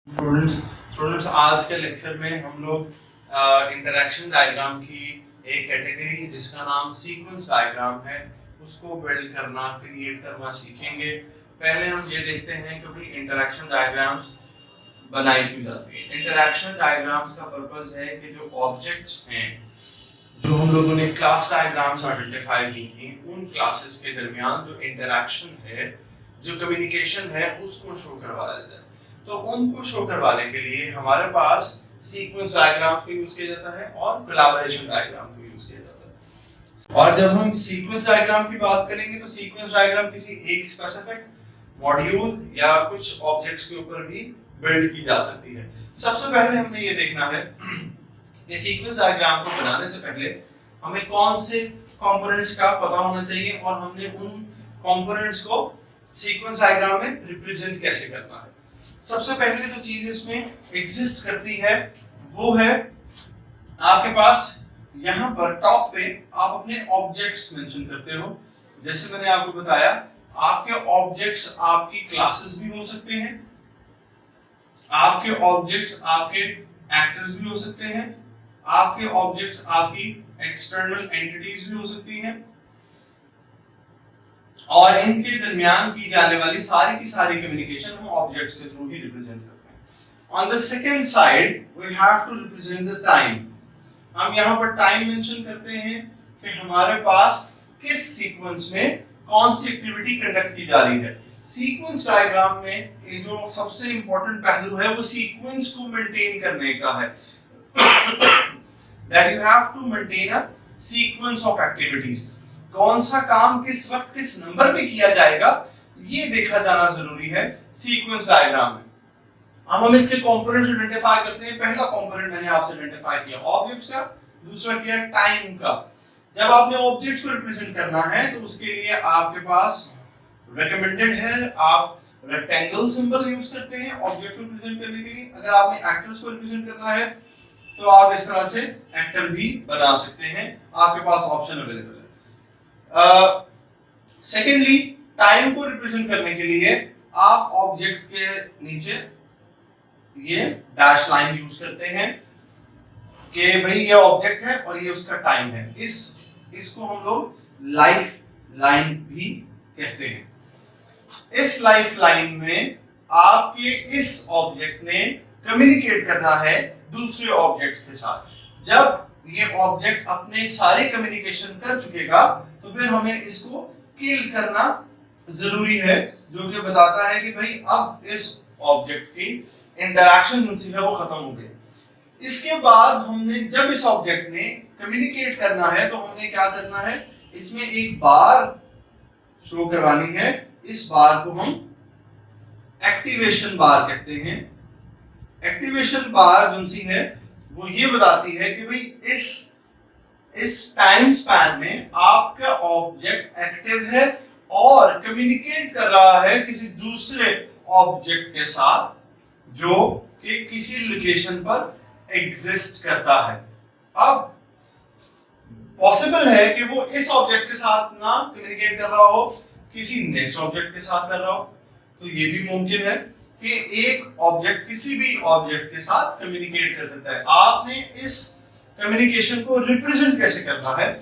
Students students आज के lecture में हम लोग इंटरैक्शन डायग्राम की एक कैटेगरी जिसका नाम सीक्वेंस डायग्राम है उसको बिल्ड करना क्रिएट करना सीखेंगे। पहले हम ये देखते हैं कि भाई इंटरैक्शन डायग्राम्स बनाई क्यों जाती है। इंटरैक्शन डायग्राम्स का पर्पस है कि जो ऑब्जेक्ट्स हैं जो हम लोगों ने क्लास डायग्राम्स आइडेंटिफाई की थी उन क्लासेस के दरमियान जो इंटरैक्शन है जो कम्युनिकेशन है उसको शो करवाया जाए। तो उनको शो करवाने के लिए हमारे पास सीक्वेंस डायग्राम को यूज किया जाता है और कोलैबोरेशन डायग्राम को यूज किया जाता है। और जब हम सीक्वेंस डायग्राम की बात करेंगे तो सीक्वेंस डायग्राम किसी एक स्पेसिफिक मॉड्यूल या कुछ ऑब्जेक्ट्स के ऊपर भी बिल्ड की जा सकती है। सबसे पहले हमने ये देखना है कि सीक्वेंस डायग्राम को बनाने से पहले हमें कौन से कंपोनेंट्स का पता होना चाहिए और हमने उन कंपोनेंट्स को सीक्वेंस डायग्राम में रिप्रेजेंट कैसे करना है। सबसे पहले जो चीज इसमें एग्जिस्ट करती है वो है आपके पास यहाँ पर टॉप पे आप अपने ऑब्जेक्ट्स मेंशन करते हो। जैसे मैंने आपको बताया आपके ऑब्जेक्ट्स आपकी क्लासेस भी हो सकते हैं, आपके ऑब्जेक्ट्स आपके एक्टर्स भी हो सकते हैं, आपके ऑब्जेक्ट्स आपकी एक्सटर्नल एंटिटीज भी हो सकती हैं और इनके दरमियान की जाने वाली सारी की सारी कम्युनिकेशन हम ऑब्जेक्ट्स के थ्रू ही रिप्रेजेंट करते हैं। On the second side we have to represent the time. हम यहाँ पर टाइम मेंशन करते हैं कि हमारे पास किस सीक्वेंस में कौन सी एक्टिविटी कंडक्ट की जा रही है। सीक्वेंस डायग्राम में ये जो सबसे इंपॉर्टेंट पहलू है वो सीक्वेंस को मेंटेन करने का है। that you have to maintain a sequence of activities। कौन सा काम किस वक्त किस नंबर पे किया जाएगा ये देखा जाना जरूरी है सीक्वेंस डायग्राम में। अब हम इसके कंपोनेंट्स आइडेंटिफाई करते हैं। पहला कंपोनेंट मैंने आपसे आइडेंटिफाई किया ऑब्जेक्ट्स का, दूसरा किया टाइम का। जब आपने ऑब्जेक्ट्स को रिप्रेजेंट करना है तो उसके लिए आपके पास रिकमेंडेड है आप रेक्टेंगल सिंबल यूज करते हैं ऑब्जेक्ट को रिप्रेजेंट करने के लिए। अगर आपने एक्टर्स को रिप्रेजेंट करना है तो आप इस तरह से एक्टर भी बना सकते हैं, आपके पास ऑप्शन अवेलेबल है। सेकेंडली टाइम को रिप्रेजेंट करने के लिए आप ऑब्जेक्ट के नीचे ये डैश लाइन यूज करते हैं कि भाई ये ऑब्जेक्ट है और ये उसका टाइम है। इसको हम लोग लाइफ लाइन भी कहते हैं। इस लाइफ लाइन में आपके इस ऑब्जेक्ट ने कम्युनिकेट करना है दूसरे ऑब्जेक्ट्स के साथ। जब ये ऑब्जेक्ट अपने सारे कम्युनिकेशन कर चुकेगा तो फिर हमें इसको किल करना जरूरी है, जो कि बताता है कि भाई अब इस ऑब्जेक्ट की इंटरैक्शन जो है वो खत्म हो गई। इसके बाद हमने जब इस ऑब्जेक्ट ने कम्युनिकेट करना है तो हमने क्या करना है, इसमें एक बार शो करवानी है। इस बार को हम एक्टिवेशन बार कहते हैं। एक्टिवेशन बार जो सी है वो ये बताती है कि भाई इस टाइम स्पैन में आपका ऑब्जेक्ट एक्टिव है और कम्युनिकेट कर रहा है किसी दूसरे ऑब्जेक्ट के साथ जो कि किसी लोकेशन पर एग्जिस्ट करता है। अब पॉसिबल है कि वो इस ऑब्जेक्ट के साथ ना कम्युनिकेट कर रहा हो, किसी नेक्स्ट ऑब्जेक्ट के साथ कर रहा हो। तो ये भी मुमकिन है कि एक ऑब्जेक्ट किसी भी ऑब्जेक्ट के साथ कम्युनिकेट कर सकता है। आपने इस कम्युनिकेशन को रिप्रेजेंट कैसे करना है।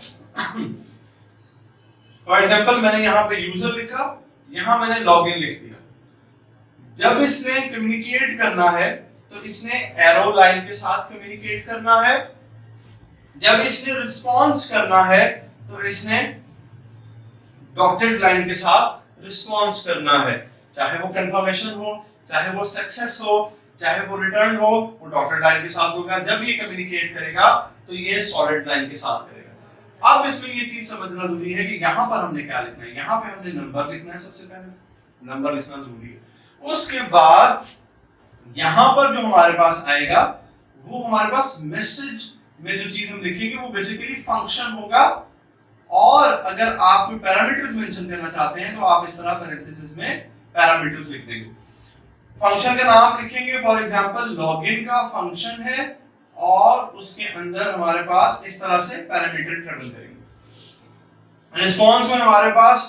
फॉर एग्जांपल मैंने यहाँ पे यूजर लिखा, यहाँ मैंने लॉगिन लिख दिया। जब इसने कम्युनिकेट करना है तो इसने एरो लाइन के साथ कम्युनिकेट करना है। जब इसने रिस्पॉन्स करना है तो इसने डॉटेड लाइन के साथ रिस्पॉन्स करना है। चाहे वो कंफर्मेशन हो, चाहे वो सक्सेस हो, चाहे वो रिटर्न हो, वो डॉटेड लाइन के साथ होगा। जब ये कम्युनिकेट करेगा तो ये सॉलिड लाइन के साथ करेगा। अब इसमें ये चीज समझना जरूरी है कि यहाँ पर हमने क्या लिखना है। यहाँ पे हमने नंबर लिखना है, सबसे पहले नंबर लिखना जरूरी है। उसके बाद यहाँ पर जो हमारे पास आएगा वो हमारे पास मैसेज में जो चीज हम लिखेंगे वो बेसिकली फंक्शन होगा। और अगर आप कोई पैरामीटर्स मेंशन करना चाहते हैं तो आप इस तरह पैरेंथेसिस में पैरामीटर्स लिख देंगे। फंक्शन का नाम लिखेंगे, फॉर एग्जांपल लॉगिन का फंक्शन है और उसके अंदर हमारे पास इस तरह से पैरामीटर ट्रेवल करेंगे। रिस्पांस में हमारे पास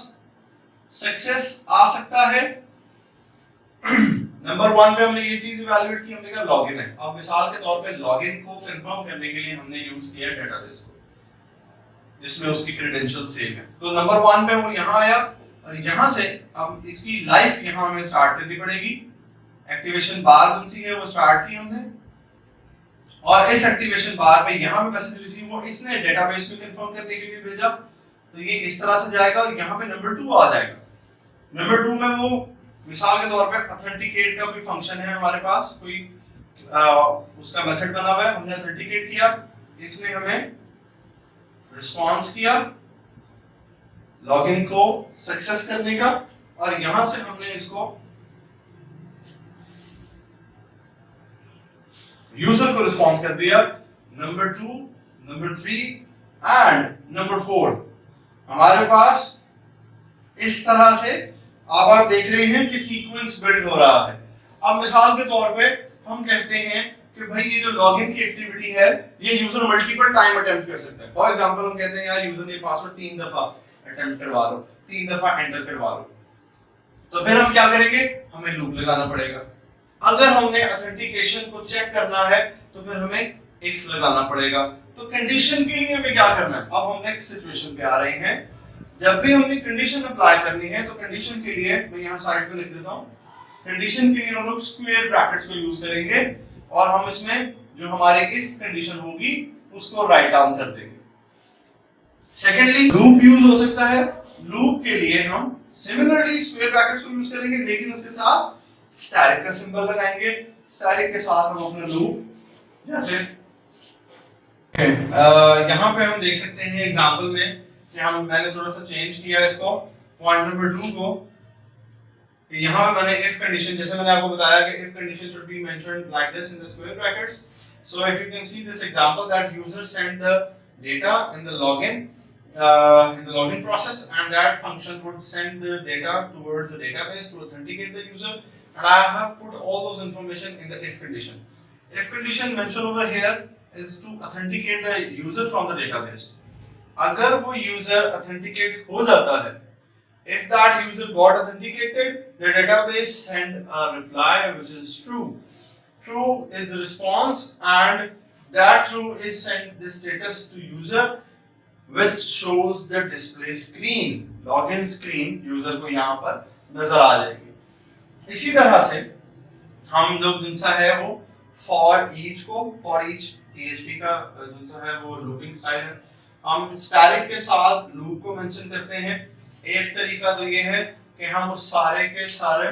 सक्सेस आ सकता है नंबर 1 पे हमने ये चीज इवैल्यूएट की, हमने कहा लॉगिन है। अब मिसाल के तौर पे लॉगिन को कंफर्म करने के लिए हमने यूज किया डेटाबेस को जिसमें उसकी क्रेडेंशियल सेव है। तो नंबर 1 पे वो यहाँ आया और यहाँ से अब इसकी लाइफ यहाँ हमें स्टार्ट करनी पड़ेगी। एक्टिवेशन बार कौन सी है वो स्टार्ट की हमने, और इस एक्टिवेशन बार पे यहाँ पे मैसेज रिसीव हुआ, इसने डेटाबेस में कंफर्म करने के लिए भेजा, तो ये इस तरह से जाएगा और यहाँ पे नंबर 2 आ जाएगा। नंबर 2 में वो मिसाल के तौर पे ऑथेंटिकेट का कोई फंक्शन है हमारे पास, कोई उसका मेथड बना हुआ है, हमने ऑथेंटिकेट किया, इसने हमें रिस्पांस किया लॉगिन को सक्सेस करने का, और यहां से हमने इसको यूजर को रिस्पांस कर दिया। नंबर 2, नंबर 3 एंड नंबर 4 हमारे पास इस तरह से अब आप देख रहे हैं कि सीक्वेंस बिल्ड हो रहा है। अब मिसाल के तौर पे हम कहते हैं कि भाई ये जो लॉगिन की एक्टिविटी है ये यूजर मल्टीपल टाइम अटेम्प्ट कर सकता है। फॉर एग्जांपल हम कहते हैं यार यूजर ने पासवर्ड 3 दफा अटेम्प्ट करवा दो, 3 दफा एंटर करवा दो, तो फिर हम क्या करेंगे, हमें लूप लगाना पड़ेगा। अगर हमने ऑथेंटिकेशन को चेक करना है तो फिर हमें इफ लगाना पड़ेगा। तो कंडीशन के लिए हमें क्या करना है, अब हम नेक्स्ट सिचुएशन पे आ रहे हैं। जब भी हमने कंडीशन अप्लाई करनी है तो कंडीशन के लिए मैं यहाँ साइड पे लिख देता हूँ, कंडीशन के लिए हम लोग स्क्वायर ब्रैकेट्स को यूज करेंगे और हम इसमें जो हमारे इफ कंडीशन होगी उसको राइट डाउन कर देंगे। सेकेंडली लूप यूज हो सकता है, लूप के लिए हम सिमिलरली स्क्वायर ब्रैकेट्स को यूज करेंगे लेकिन उसके साथ स्टैटिक का सिंबल लगाएंगे। स्टैटिक के साथ हम अपना लूप जैसे यहाँ पे हम देख सकते हैं एग्जांपल में कि मैंने थोड़ा सा चेंज किया इसको, पॉइंट नंबर 2 को यहाँ पे मैंने इफ कंडीशन, जैसे मैंने आपको बताया कि if condition should be mentioned like this in the square brackets. So if you can see this example that user send the data in the login process and that function would send the data towards the database to authenticate the user, and I have put all those information in the if condition. If condition mentioned over here is to authenticate the user from the database. अगर वो user authenticate हो जाता है, if that user got authenticated, the database send a reply which is true. True is the response and that true is send the status to user which shows the display screen. Login screen user को यहाँ पर नजर आ जाएगी। इसी तरह से हम जो जिनसा है वो for each को, for each PHP का जिनसा है वो लूपिंग स्टाइल है, हम स्टैटिक के साथ लूप को मेंशन करते हैं। एक तरीका तो ये है कि हम उस सारे के सारे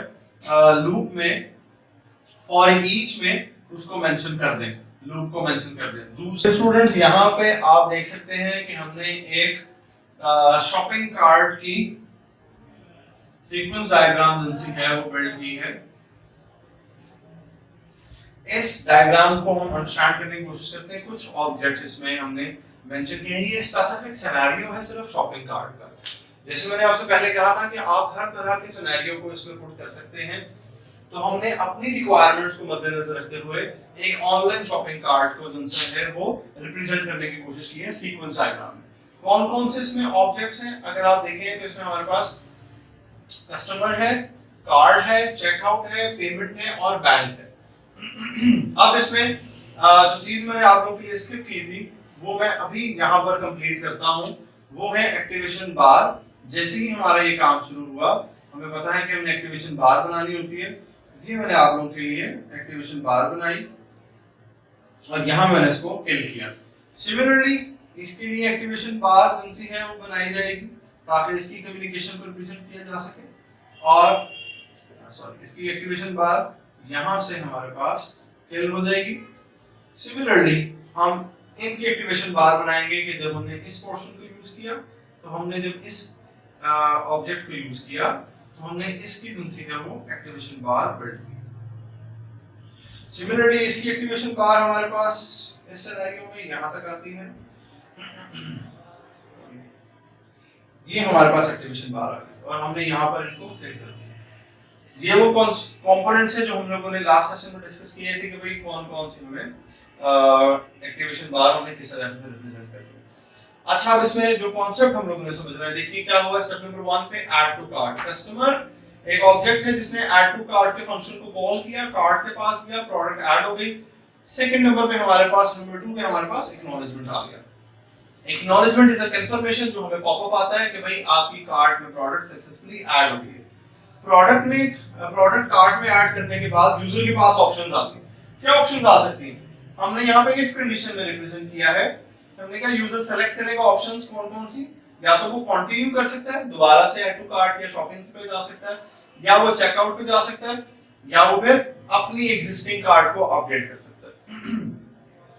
लूप में for each में उसको मेंशन कर दें, लूप को मेंशन कर दें। दूसरे स्टूडेंट्स यहाँ पे आप देख सकते हैं कि हमने एक शॉपिंग कार्ट की सीक्वेंस डायग्राम जिनसी है वो बिल्ड की है। इस डायग्राम को हम अंडरस्टैंड करने की कोशिश करते हैं। कुछ ऑब्जेक्ट्स इसमें हमने मेंशन किए हैं, ये स्पेसिफिक सिनेरियो है सिर्फ शॉपिंग कार्ट का। जैसे मैंने आपसे पहले कहा था कि आप हर तरह के सिनेरियो को इसमें पुट कर सकते हैं, तो हमने अपनी रिक्वायरमेंट्स को मद्देनजर रखते हुए एक ऑनलाइन शॉपिंग कार्ट को जिनसे है वो रिप्रेजेंट करने की कोशिश की है सीक्वेंस डायग्राम में। कौन कौन से इसमें ऑब्जेक्ट्स हैं अगर आप देखें तो इसमें हमारे पास कस्टमर है, कार्ड है, चेकआउट है, पेमेंट है और बैंक है। अब इसमें जो चीज मैंने आप लोगों के लिए स्किप की थी वो मैं अभी यहाँ पर कंप्लीट करता हूँ, वो है एक्टिवेशन बार। जैसे ही हमारा ये काम शुरू हुआ हमें पता है कि हमने एक्टिवेशन बार बनानी होती है, ये मैंने आप लोगों के लिए एक्टिवेशन बार बनाई और यहाँ मैंने इसको किल किया। सिमिलरली इसके लिए एक्टिवेशन बार कौन सी है वो बनाई जाएगी ताकि इसकी कम्युनिकेशन को रिप्रेजेंट किया जा सके, और इसकी एक्टिवेशन बार यहाँ से हमारे पास किल हो जाएगी। सिमिलरली हम इनकी एक्टिवेशन बार बनाएंगे कि जब हमने इस पोर्शन को यूज किया तो हमने जब इस ऑब्जेक्ट को यूज किया तो हमने इसकी कौन-सी है वो एक्टिवेशन बार बिल्ड की। सिमिलरली इसकी एक्टिवेशन बार हमारे पास इस सिनेरियो में यहाँ तक आती है, ये हमारे पास एक्टिवेशन बार आ गई और हमने यहाँ पर इनको किल कर दिया। ये वो कंपोनेंट्स है जो हम लोगों ने लास्ट सेशन में डिस्कस किए थे कि भाई कौन कौन सी हमें एक्टिवेशन बार हमने किस तरह से रिप्रेजेंट करनी है। अच्छा, अब इसमें जो कॉन्सेप्ट हम लोगों ने समझना है, देखिए क्या हुआ स्टेप नंबर 1 पे ऐड टू कार्ट। कस्टमर एक ऑब्जेक्ट है जिसने ऐड टू कार्ट के फंक्शन को कॉल किया, कार्ट के पास गया, प्रोडक्ट ऐड हो गई। सेकंड नंबर पे हमारे पास नंबर 2 पे हमारे पास एक्नॉलेजमेंट आ गया। एक्नॉलेजमेंट इज अ कंफर्मेशन जो हमें पॉपअप आता है कि भाई आपकी कार्ट में प्रोडक्ट सक्सेसफुली ऐड हो गई है। प्रोडक्ट कार्ट में ऐड करने के बाद यूजर के पास ऑप्शंस आते हैं। क्या ऑप्शंस आ सकती हैं? हमने यहाँ पे इफ कंडीशन में रिप्रेजेंट किया है। हमने कहा यूजर सेलेक्ट करेगा ऑप्शंस कौन-कौन सी, या तो वो कंटिन्यू कर सकता है, दोबारा से ऐड टू कार्ट या शॉपिंग पे जा सकता है, या वो चेकआउट पे जा सकता है, या वो फिर अपनी एग्जिस्टिंग कार्ट को अपडेट कर सकता है।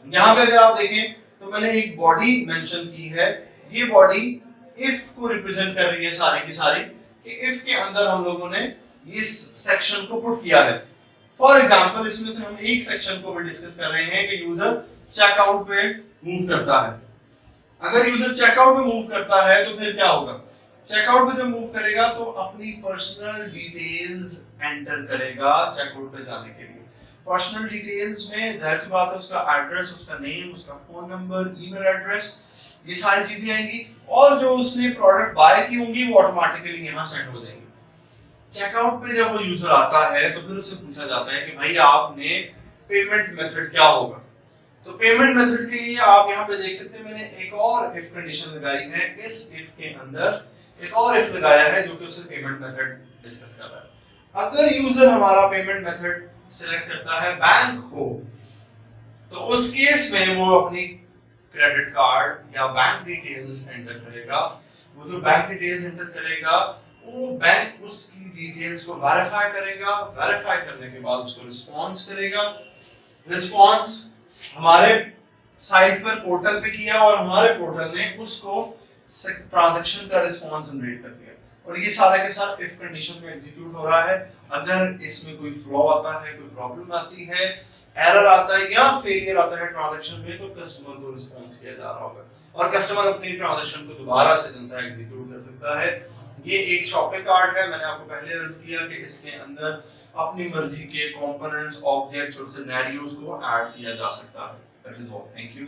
यहाँ पे अगर आप देखें तो मैंने एक बॉडी मेंशन की है। ये बॉडी इफ को रिप्रेजेंट कर रही है सारी की सारी, कि इफ के अंदर हम लोगों ने इस सेक्शन को पुट किया है। फॉर एग्जांपल इसमें से हम एक सेक्शन को भी डिस्कस कर रहे हैं कि यूजर चेकआउट पे मूव करता है। अगर यूजर चेकआउट पे मूव करता है तो फिर क्या होगा? चेकआउट पे जब मूव करेगा तो अपनी पर्सनल डिटेल्स एंटर करेगा चेकआउट पे जाने के लिए। पर्सनल डिटेल्स में जाहिर सी बात है उसका एड्रेस, उसका नेम, उसका फोन नंबर, ईमेल एड्रेस, ये सारी चीजें आएंगी, और जो उसने प्रोडक्ट बाय की होंगी वो ऑटोमेटिकली यहाँ सेंड हो जाएंगी। चेकआउट पे जब वो यूजर आता है तो फिर उससे पूछा जाता है कि भाई आपने पेमेंट मेथड क्या होगा। तो पेमेंट मेथड के लिए आप यहाँ पे देख सकते हैं मैंने एक और इफ कंडीशन लगाई है। इस इफ के अंदर एक और इफ लगाया है जो कि उससे पेमेंट मेथड डिस्कस कर रहा है। अगर यूजर हमारा पेमेंट मेथड सिलेक्ट करता है बैंक को, तो उस केस में वो अपनी क्रेडिट कार्ड या बैंक डिटेल्स एंटर करेगा। वो जो बैंक डिटेल्स एंटर करेगा वो बैंक उसकी डिटेल्स को वेरीफाई करेगा। वेरीफाई करने के बाद उसको रिस्पॉन्स करेगा। रिस्पॉन्स हमारे साइट पर पोर्टल पे किया और हमारे पोर्टल ने उसको ट्रांजैक्शन का रिस्पॉन्स जनरेट कर दिया, और ये सारे के साथ इफ कंडीशन में एग्जीक्यूट हो रहा है। अगर इसमें कोई फ्लॉ आता है, कोई प्रॉब्लम आती है, एरर आता है या फेलियर आता है ट्रांजैक्शन में, तो कस्टमर को रिस्पॉन्स किया जा रहा होगा और कस्टमर अपनी ट्रांजैक्शन को दोबारा से जनसा एग्जीक्यूट कर सकता है। ये एक शॉपिंग कार्ट है। मैंने आपको पहले अर्ज किया कि इसके अंदर अपनी मर्जी के कंपोनेंट्स, ऑब्जेक्ट्स और सिनेरियोज को ऐड किया जा सकता है। That is all. Thank you.